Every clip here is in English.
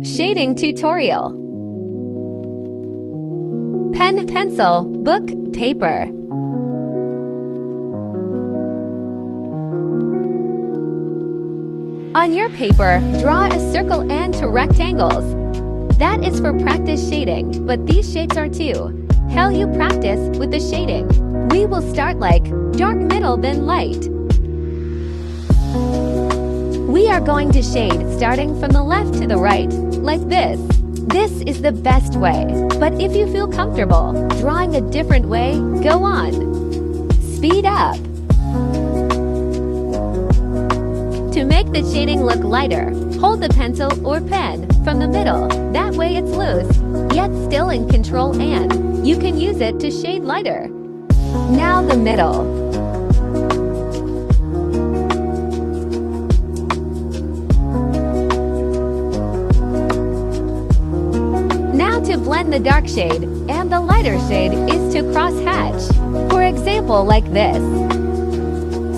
Shading tutorial. Pen, pencil, book, paper. On your paper, draw a circle and two rectangles. That is for practice shading, but these shapes are too. How you practice with the shading. We will start like dark middle then light. We are going to shade starting from the left to the right, like this. This is the best way, but if you feel comfortable drawing a different way, go on. Speed up. To make the shading look lighter, hold the pencil or pen from the middle, that way it's loose, yet still in control and you can use it to shade lighter. Now the middle. Now to blend the dark shade and the lighter shade is to cross-hatch, for example like this.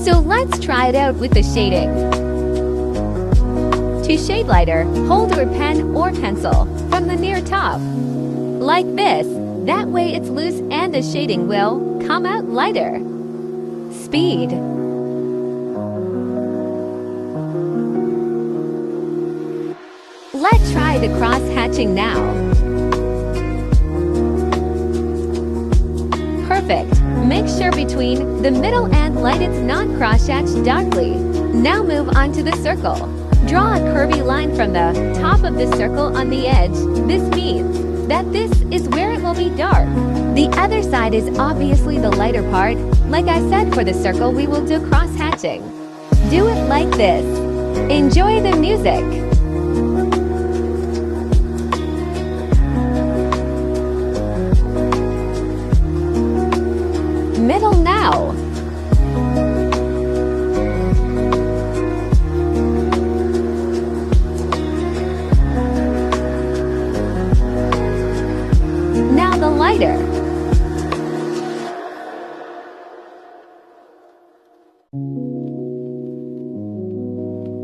So let's try it out with the shading. To shade lighter, hold your pen or pencil from the near top, like this. That way it's loose and the shading will come out lighter. Speed. Let's try the cross-hatching now. Perfect. Make sure between the middle and light it's not cross-hatched darkly. Now move on to the circle. Draw a curvy line from the top of the circle on the edge. This means that this is where it will be dark. The other side is obviously the lighter part. Like I said, for the circle we will do cross-hatching. Do it like this. Enjoy the music. Middle now. Now the lighter.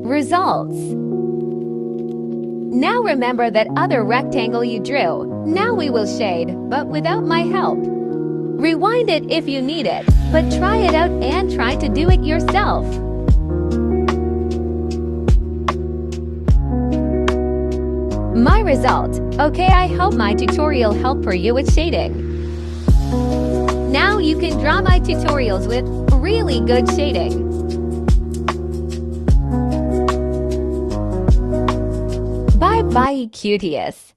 Results. Now remember that other rectangle you drew. Now we will shade, but without my help. Rewind it if you need it, but try it out and try to do it yourself. My result. Okay, I hope my tutorial helped for you with shading. Now you can draw my tutorials with really good shading. Bye bye, cuties.